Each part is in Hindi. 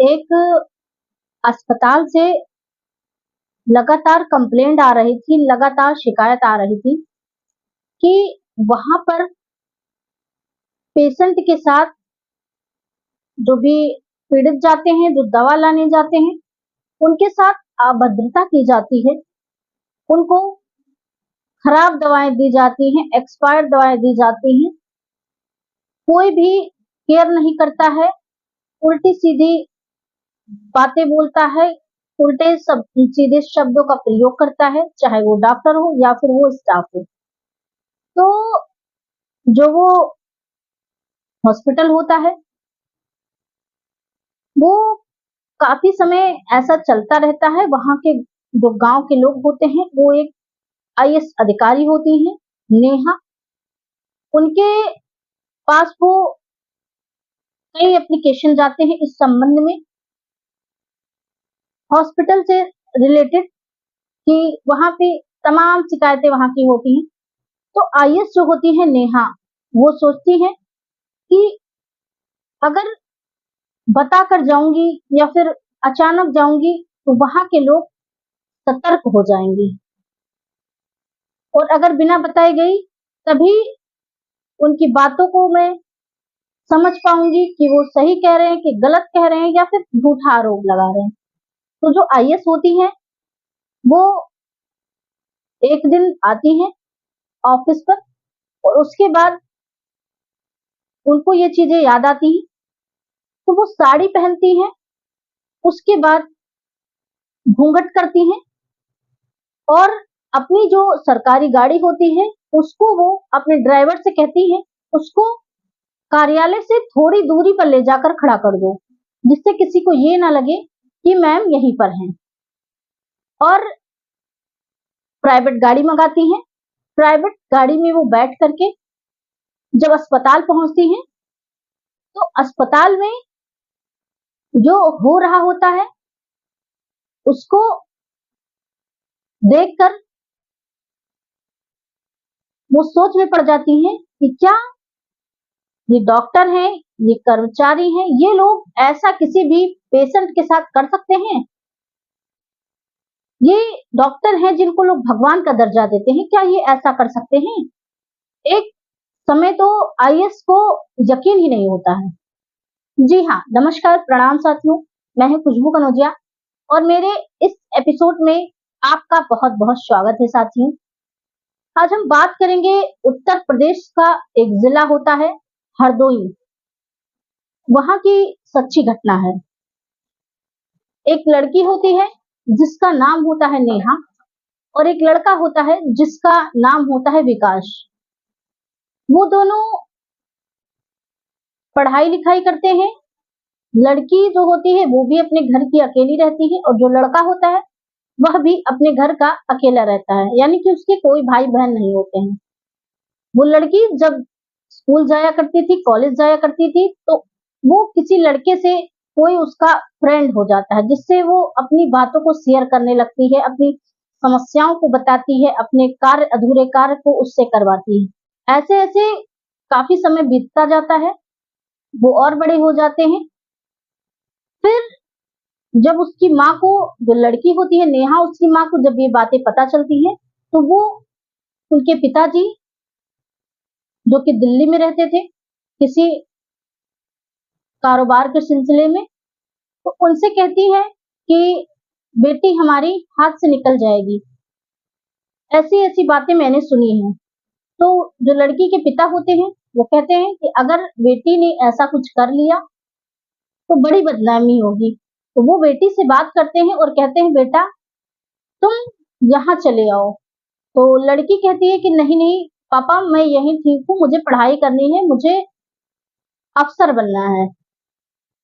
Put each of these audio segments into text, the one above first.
एक अस्पताल से लगातार कंप्लेंट आ रही थी, लगातार शिकायत आ रही थी कि वहां पर पेशेंट के साथ जो भी पीड़ित जाते हैं, जो दवा लाने जाते हैं, उनके साथ अभद्रता की जाती है। उनको खराब दवाएं दी जाती हैं, एक्सपायर्ड दवाएं दी जाती हैं। कोई भी केयर नहीं करता है, उल्टी सीधी बातें बोलता है, उल्टे सब सीधे शब्दों का प्रयोग करता है, चाहे वो डॉक्टर हो या फिर वो स्टाफ हो। तो जो वो हॉस्पिटल होता है, वो काफी समय ऐसा चलता रहता है। वहां के जो गांव के लोग होते हैं, वो एक आईएएस अधिकारी होती हैं, नेहा, उनके पास वो कई एप्लीकेशन जाते हैं इस संबंध में, हॉस्पिटल से रिलेटेड, कि वहां पे तमाम शिकायतें वहां की होती हैं। तो आईएएस जो होती है नेहा, वो सोचती है कि अगर बता कर जाऊंगी या फिर अचानक जाऊंगी तो वहां के लोग सतर्क हो जाएंगे, और अगर बिना बताए गई तभी उनकी बातों को मैं समझ पाऊंगी कि वो सही कह रहे हैं कि गलत कह रहे हैं या फिर झूठा आरोप लगा रहे हैं। तो जो आईएएस होती है, वो एक दिन आती है ऑफिस पर, और उसके बाद उनको ये चीजें याद आती हैं, तो वो साड़ी पहनती हैं, उसके बाद घूंघट करती हैं, और अपनी जो सरकारी गाड़ी होती है, उसको वो अपने ड्राइवर से कहती है, उसको कार्यालय से थोड़ी दूरी पर ले जाकर खड़ा कर दो, जिससे किसी को ये ना लगे कि मैम यहीं पर हैं। और प्राइवेट गाड़ी मंगाती हैं। प्राइवेट गाड़ी में वो बैठ करके जब अस्पताल पहुंचती हैं, तो अस्पताल में जो हो रहा होता है उसको देखकर वो सोच में पड़ जाती हैं कि क्या ये डॉक्टर हैं, ये कर्मचारी हैं, ये लोग ऐसा किसी भी पेशेंट के साथ कर सकते हैं? ये डॉक्टर हैं जिनको लोग भगवान का दर्जा देते हैं, क्या ये ऐसा कर सकते हैं? एक समय तो आईएएस को यकीन ही नहीं होता है। जी हाँ, नमस्कार, प्रणाम साथियों, मैं हूँ खुशबू कनौजिया, और मेरे इस एपिसोड में आपका बहुत बहुत स्वागत है साथियों। आज हम बात करेंगे उत्तर प्रदेश का एक जिला होता है हरदोई, वहां की सच्ची घटना है। एक लड़की होती है जिसका नाम होता है नेहा, और एक लड़का होता है जिसका नाम होता है विकास। वो दोनों पढ़ाई लिखाई करते हैं। लड़की जो होती है वो भी अपने घर की अकेली रहती है, और जो लड़का होता है वह भी अपने घर का अकेला रहता है, यानी कि उसके कोई भाई बहन नहीं होते हैं। वो लड़की जब स्कूल जाया करती थी, कॉलेज जाया करती थी, तो वो किसी लड़के से कोई उसका फ्रेंड हो जाता है, जिससे वो अपनी बातों को शेयर करने लगती है, अपनी समस्याओं को बताती है, अपने कार्य, अधूरे कार्य को उससे करवाती है। ऐसे ऐसे काफी समय बीतता जाता है, वो और बड़े हो जाते हैं। फिर जब उसकी माँ को, जो लड़की होती है नेहा, उसकी माँ को जब ये बातें पता चलती है, तो वो उनके पिताजी, जो कि दिल्ली में रहते थे किसी कारोबार के सिलसिले में, तो उनसे कहती है कि बेटी हमारी हाथ से निकल जाएगी, ऐसी ऐसी बातें मैंने सुनी हैं। तो जो लड़की के पिता होते हैं वो कहते हैं कि अगर बेटी ने ऐसा कुछ कर लिया तो बड़ी बदनामी होगी। तो वो बेटी से बात करते हैं और कहते हैं, बेटा तुम यहाँ चले आओ। तो लड़की कहती है कि नहीं नहीं पापा, मैं यहीं ठीक हूँ, मुझे पढ़ाई करनी है, मुझे अफसर बनना है।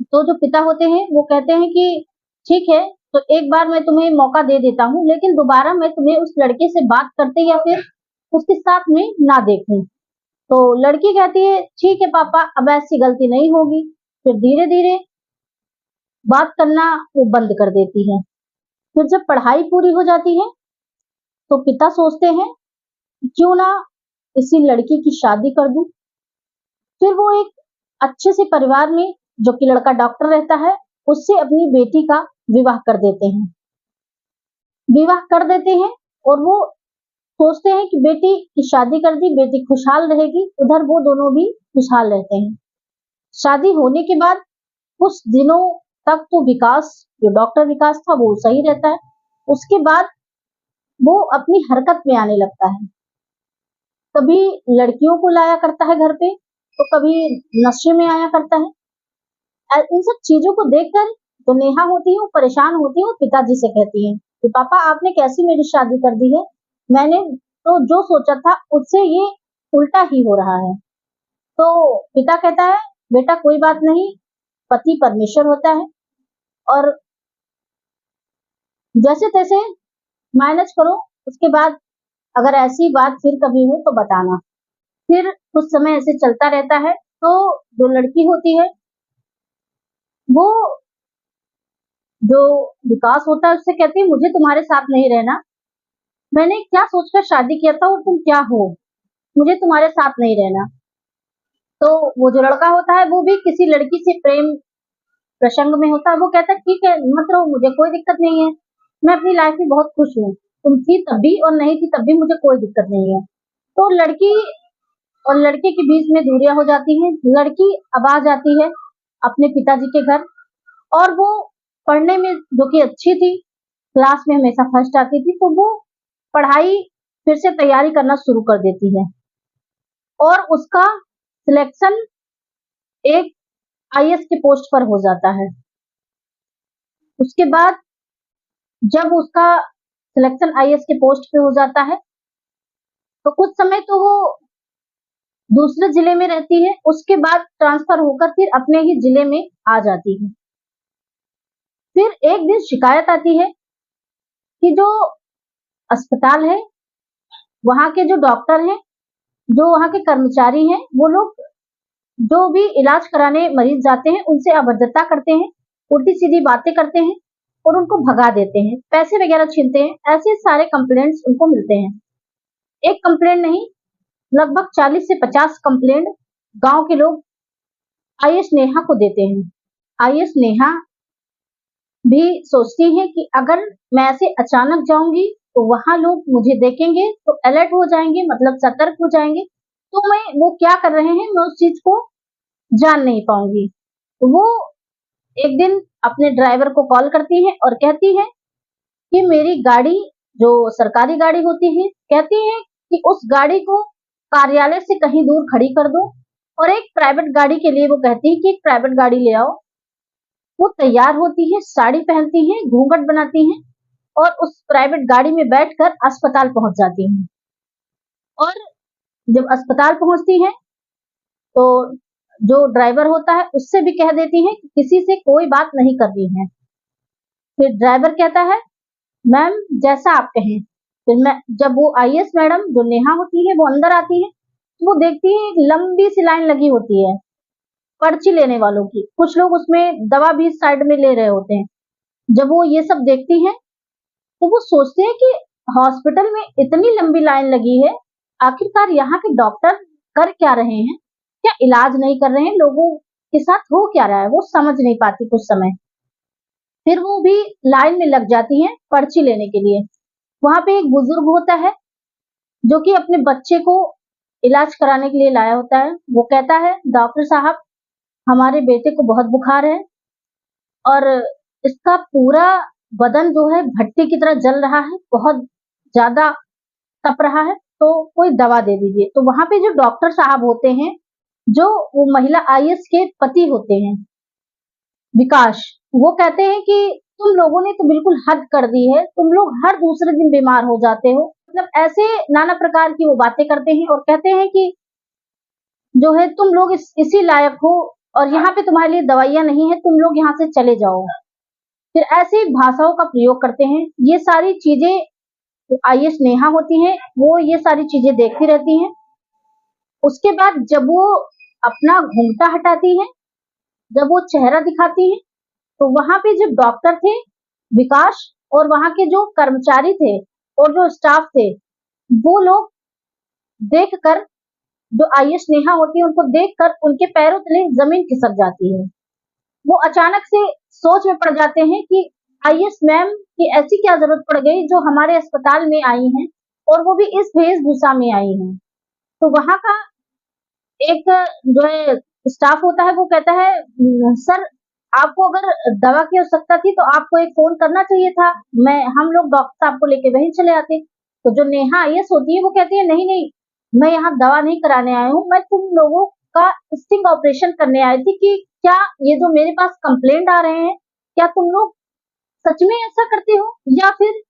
तो जो पिता होते हैं वो कहते हैं कि ठीक है, तो एक बार मैं तुम्हें मौका दे देता हूँ, लेकिन दोबारा मैं तुम्हें उस लड़के से बात करते या फिर उसके साथ में ना देखूं। तो लड़की कहती है ठीक है पापा, अब ऐसी गलती नहीं होगी। फिर धीरे धीरे बात करना वो बंद कर देती है। फिर जब पढ़ाई पूरी हो जाती है, तो पिता सोचते हैं क्यों ना इसी लड़की की शादी कर दूं। फिर वो एक अच्छे से परिवार में, जो कि लड़का डॉक्टर रहता है, उससे अपनी बेटी का विवाह कर देते हैं। विवाह कर देते हैं और वो सोचते हैं कि बेटी की शादी कर दी, बेटी खुशहाल रहेगी, उधर वो दोनों भी खुशहाल रहते हैं। शादी होने के बाद कुछ दिनों तक तो विकास, जो डॉक्टर विकास था, वो सही रहता है। उसके बाद वो अपनी हरकत में आने लगता है। कभी लड़कियों को लाया करता है घर पे, तो कभी नशे में आया करता है। इन सब चीजों को देखकर जो नेहा होती है वो परेशान होती है और पिताजी से कहती है कि पापा आपने कैसी मेरी शादी कर दी है, मैंने तो जो सोचा था उससे ये उल्टा ही हो रहा है। तो पिता कहता है बेटा कोई बात नहीं, पति परमेश्वर होता है और जैसे तैसे मैनेज करो, उसके बाद अगर ऐसी बात फिर कभी हो तो बताना। फिर कुछ समय ऐसे चलता रहता है। तो जो लड़की होती है वो, जो विकास होता है, उससे कहती है मुझे तुम्हारे साथ नहीं रहना, मैंने क्या सोचकर शादी किया था और तुम क्या हो, मुझे तुम्हारे साथ नहीं रहना। तो वो जो लड़का होता है वो भी किसी लड़की से प्रेम प्रसंग में होता है। वो कहता है ठीक है मत रहो, मुझे कोई दिक्कत नहीं है, मैं अपनी लाइफ में बहुत खुश हूँ, तुम थी तब भी और नहीं थी तब भी मुझे कोई दिक्कत नहीं है। तो लड़की और लड़के के बीच में दूरियां हो जाती हैं। लड़की अब आ जाती है अपने पिताजी के घर और वो पढ़ने में जो कि अच्छी थी, क्लास में हमेशा फर्स्ट आती थी, तो वो पढ़ाई फिर से तैयारी करना शुरू कर देती है और उसका सिलेक्शन एक आईएएस के पोस्ट पर हो जाता है। उसके बाद जब उसका सिलेक्शन आईएएस के पोस्ट पे हो जाता है तो कुछ समय तो वो दूसरे जिले में रहती है, उसके बाद ट्रांसफर होकर फिर अपने ही जिले में आ जाती है। फिर एक दिन शिकायत आती है कि जो अस्पताल है, वहां के जो डॉक्टर हैं, जो वहां के कर्मचारी हैं, वो लोग जो भी इलाज कराने मरीज जाते हैं उनसे अभद्रता करते हैं, उल्टी सीधी बातें करते हैं और उनको भगा देते हैं, पैसे वगैरह छीनते हैं। ऐसे सारे कंप्लेंट्स उनको मिलते हैं। एक कंप्लेंट नहीं, लगभग 40 से 50 कंप्लेंट गांव के लोग आईएएस नेहा को देते हैं। आईएएस नेहा भी सोचती है कि अगर मैं ऐसे अचानक जाऊंगी तो वहां लोग मुझे देखेंगे तो अलर्ट हो जाएंगे, मतलब सतर्क हो जाएंगे, तो मैं वो क्या कर रहे हैं मैं उस चीज को जान नहीं पाऊंगी। तो वो एक दिन अपने ड्राइवर को कॉल करती है और कहती है कि मेरी गाड़ी, जो सरकारी गाड़ी होती है, कहती है कि उस गाड़ी को कार्यालय से कहीं दूर खड़ी कर दो और एक प्राइवेट गाड़ी के लिए वो कहती है कि एक प्राइवेट गाड़ी ले आओ। वो तैयार होती है, साड़ी पहनती है, घूंघट बनाती है और उस प्राइवेट गाड़ी में बैठकर अस्पताल पहुंच जाती है। और जब अस्पताल पहुंचती है तो जो ड्राइवर होता है उससे भी कह देती है कि किसी से कोई बात नहीं करनी है। फिर ड्राइवर कहता है मैम जैसा आप कहें। फिर मैं जब वो आईएएस मैडम जो नेहा होती है वो अंदर आती है तो वो देखती है एक लंबी सी लाइन लगी होती है पर्ची लेने वालों की। कुछ लोग उसमें दवा भी साइड में ले रहे होते हैं। जब वो ये सब देखती है तो वो सोचते हैं कि हॉस्पिटल में इतनी लंबी लाइन लगी है, आखिरकार यहाँ के डॉक्टर कर क्या रहे हैं, क्या इलाज नहीं कर रहे हैं, लोगों के साथ हो क्या रहा है, वो समझ नहीं पाती कुछ समय। फिर वो भी लाइन में लग जाती हैं पर्ची लेने के लिए। वहां पे एक बुजुर्ग होता है जो कि अपने बच्चे को इलाज कराने के लिए लाया होता है। वो कहता है डॉक्टर साहब हमारे बेटे को बहुत बुखार है और इसका पूरा बदन जो है भट्टी की तरह जल रहा है, बहुत ज्यादा तप रहा है, तो कोई दवा दे दीजिए। तो वहां पे जो डॉक्टर साहब होते हैं, जो वो महिला आईएएस के पति होते हैं विकास, वो कहते हैं कि तुम लोगों ने तो बिल्कुल हद कर दी है, तुम लोग हर दूसरे दिन बीमार हो जाते हो, मतलब ऐसे नाना प्रकार की वो बातें करते हैं और कहते हैं कि जो है तुम लोग इसी लायक हो और यहाँ पे तुम्हारे लिए दवाइयां नहीं है, तुम लोग यहाँ से चले जाओ। फिर ऐसी भाषाओं का प्रयोग करते हैं। ये सारी चीजें जो आईएएस नेहा होती हैं वो ये सारी चीजें देखती रहती हैं। उसके बाद जब वो अपना घूंघटा हटाती है, जब वो चेहरा दिखाती है, तो वहां पे जो डॉक्टर थे विकास और वहां के जो कर्मचारी थे और जो स्टाफ थे, वो लोग देखकर, जो आईएएस नेहा होती है उनको देखकर उनके पैरों तले जमीन खिसक जाती है। वो अचानक से सोच में पड़ जाते हैं कि आईएएस मैम की ऐसी क्या जरूरत पड़ गई जो हमारे अस्पताल में आई हैं और वो भी इस वेशभूषा में आई हैं। तो वहाँ का एक जो है स्टाफ होता है वो कहता है, सर आपको अगर दवा की आवश्यकता थी तो आपको एक फोन करना चाहिए था, मैं हम लोग डॉक्टर साहब को लेके वहीं चले आते। तो जो नेहा आईएएस होती है वो कहती है, नहीं नहीं, मैं यहाँ दवा नहीं कराने आई हूँ, मैं तुम लोगों का स्टिंग ऑपरेशन करने आई थी कि क्या ये जो मेरे पास कंप्लेंट आ रहे हैं, क्या तुम लोग सच में ऐसा करते हो या फिर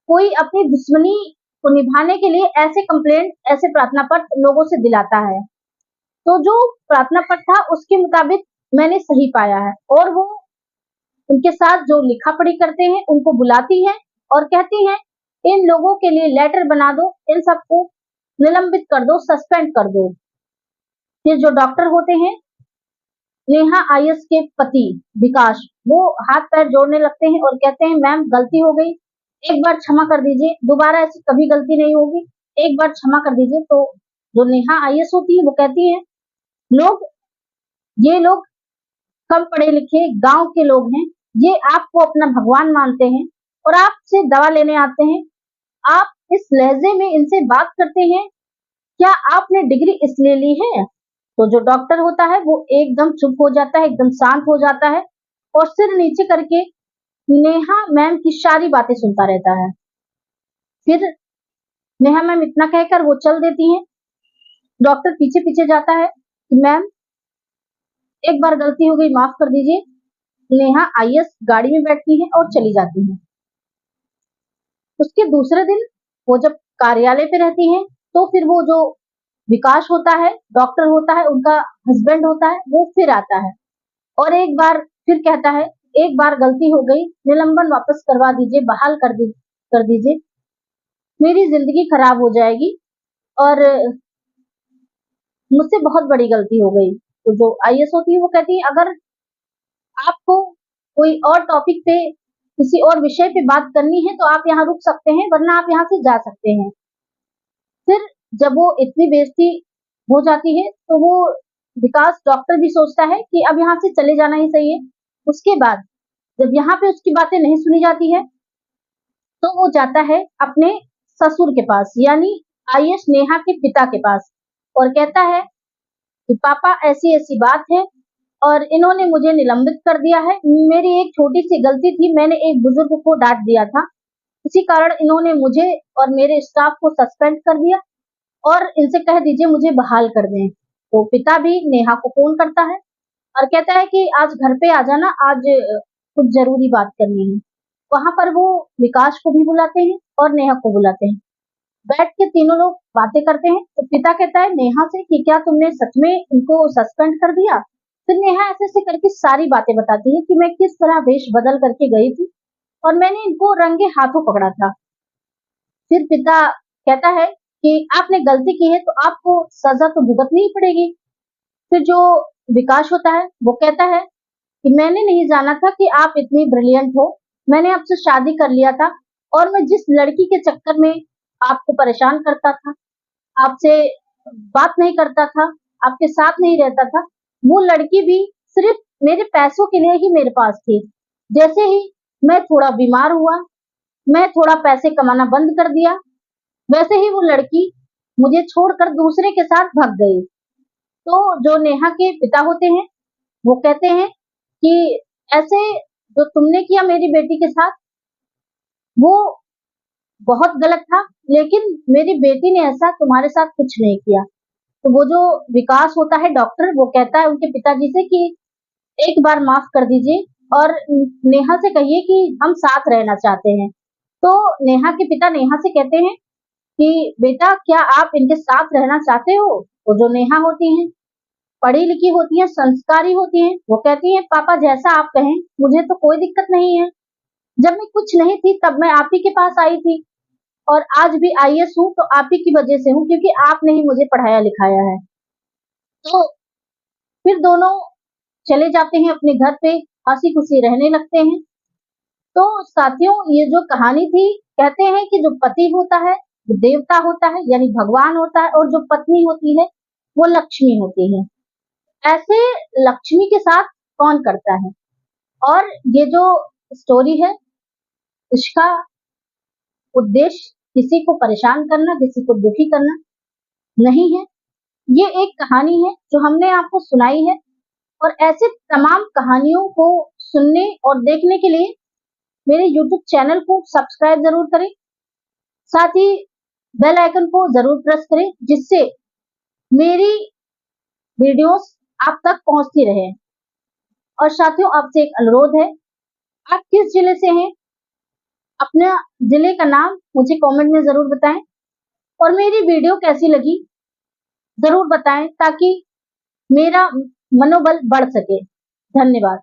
कोई अपनी दुश्मनी को निभाने के लिए ऐसे कंप्लेंट, ऐसे प्रार्थना पत्र लोगों से दिलाता है। तो जो प्रार्थना पत्र था उसके मुताबिक मैंने सही पाया है और वो उनके साथ जो लिखा पढ़ी करते हैं उनको बुलाती हैं और कहती हैं, इन लोगों के लिए लेटर बना दो, इन सबको निलंबित कर दो, सस्पेंड कर दो। फिर जो डॉक्टर होते हैं, नेहा आईएएस के पति विकास, वो हाथ पैर जोड़ने लगते हैं और कहते हैं, मैम गलती हो गई, एक बार क्षमा कर दीजिए, दोबारा ऐसी कभी गलती नहीं होगी, एक बार क्षमा कर दीजिए। तो जो नेहा आईएएस होती है वो कहती है, लोग ये लोग कम पढ़े लिखे गांव के लोग हैं, ये आपको अपना भगवान मानते हैं और आपसे दवा लेने आते हैं, आप इस लहजे में इनसे बात करते हैं, क्या आपने डिग्री इसलिए ली है? तो जो डॉक्टर होता है वो एकदम चुप हो जाता है, एकदम शांत हो जाता है और सिर नीचे करके नेहा मैम की सारी बातें सुनता रहता है। फिर नेहा मैम इतना कहकर वो चल देती हैं। डॉक्टर पीछे पीछे जाता है कि मैम एक बार गलती हो गई, माफ कर दीजिए। नेहा आईएएस गाड़ी में बैठती है और चली जाती है। उसके दूसरे दिन वो जब कार्यालय पे रहती हैं तो फिर वो जो विकास होता है, डॉक्टर होता है, उनका हस्बैंड होता है, वो फिर आता है और एक बार फिर कहता है, एक बार गलती हो गई, निलंबन वापस करवा दीजिए, बहाल कर दीजिए, मेरी जिंदगी खराब हो जाएगी और मुझसे बहुत बड़ी गलती हो गई। तो जो आईएएस होती है वो कहती है, अगर आपको कोई और टॉपिक पे, किसी और विषय पे बात करनी है तो आप यहाँ रुक सकते हैं, वरना आप यहाँ से जा सकते हैं। फिर जब वो इतनी बेइज्जती हो जाती है तो वो विकास डॉक्टर भी सोचता है कि अब यहाँ से चले जाना ही सही है। उसके बाद जब यहाँ पे उसकी बातें नहीं सुनी जाती है तो वो जाता है अपने ससुर के पास, यानी आईएएस नेहा के पिता के पास और कहता है कि पापा ऐसी ऐसी बात है और इन्होंने मुझे निलंबित कर दिया है, मेरी एक छोटी सी गलती थी, मैंने एक बुजुर्ग को डांट दिया था, इसी कारण इन्होंने मुझे और मेरे स्टाफ को सस्पेंड कर दिया और इनसे कह दीजिए मुझे बहाल कर दें। तो पिता भी नेहा को फोन करता है और कहता है कि आज घर पे आ जाना, आज कुछ जरूरी बात करनी है। वहां पर वो विकास को भी बुलाते हैं और नेहा को बुलाते हैं, बैठ के तीनों लोग बातें करते हैं। तो पिता कहता है नेहा से कि क्या तुमने सच में इनको सस्पेंड कर दिया? फिर नेहा ऐसे ऐसे करके सारी बातें बताती है कि मैं किस तरह वेश बदल करके गई थी और मैंने इनको रंगे हाथों पकड़ा था। फिर पिता कहता है कि आपने गलती की है तो आपको सजा तो भुगतनी ही पड़ेगी। फिर जो विकास होता है वो कहता है कि मैंने नहीं जाना था कि आप इतनी ब्रिलियंट हो, मैंने आपसे शादी कर लिया था और मैं जिस लड़की के चक्कर में आपको परेशान करता था, आपसे बात नहीं करता था, आपके साथ नहीं रहता था, वो लड़की भी सिर्फ मेरे पैसों के लिए ही मेरे पास थी। जैसे ही मैं थोड़ा बीमार हुआ, मैं थोड़ा पैसे कमाना बंद कर दिया, वैसे ही वो लड़की मुझे छोड़कर दूसरे के साथ भाग गई। तो जो नेहा के पिता होते हैं वो कहते हैं कि ऐसे जो तुमने किया मेरी बेटी के साथ वो बहुत गलत था, लेकिन मेरी बेटी ने ऐसा तुम्हारे साथ कुछ नहीं किया। तो वो जो विकास होता है डॉक्टर, वो कहता है उनके पिताजी से कि एक बार माफ कर दीजिए और नेहा से कहिए कि हम साथ रहना चाहते हैं। तो नेहा के पिता नेहा से कहते हैं कि बेटा क्या आप इनके साथ रहना चाहते हो? तो जो नेहा होती हैं, पढ़ी लिखी होती हैं, संस्कारी होती हैं, वो कहती हैं पापा जैसा आप कहें, मुझे तो कोई दिक्कत नहीं है, जब मैं कुछ नहीं थी तब मैं आप ही के पास आई थी और आज भी आईएएस हूँ तो आप ही की वजह से हूँ, क्योंकि आपने ही मुझे पढ़ाया लिखाया है। तो फिर दोनों चले जाते हैं अपने घर पे, हंसी खुशी रहने लगते हैं। तो साथियों ये जो कहानी थी, कहते हैं कि जो पति होता है वो देवता होता है, यानी भगवान होता है, और जो पत्नी होती है वो लक्ष्मी होती है। ऐसे लक्ष्मी के साथ कौन करता है। और ये जो स्टोरी है इसका उद्देश्य किसी को परेशान करना, किसी को दुखी करना नहीं है। ये एक कहानी है जो हमने आपको सुनाई है, और ऐसे तमाम कहानियों को सुनने और देखने के लिए मेरे YouTube चैनल को सब्सक्राइब जरूर करें, साथ ही बेल आइकन को जरूर प्रेस करें जिससे मेरी वीडियोस आप तक पहुंचती रहे। और साथियों, आपसे एक अनुरोध है, आप किस जिले से हैं, अपने जिले का नाम मुझे कमेंट में जरूर बताएं, और मेरी वीडियो कैसी लगी जरूर बताएं ताकि मेरा मनोबल बढ़ सके। धन्यवाद।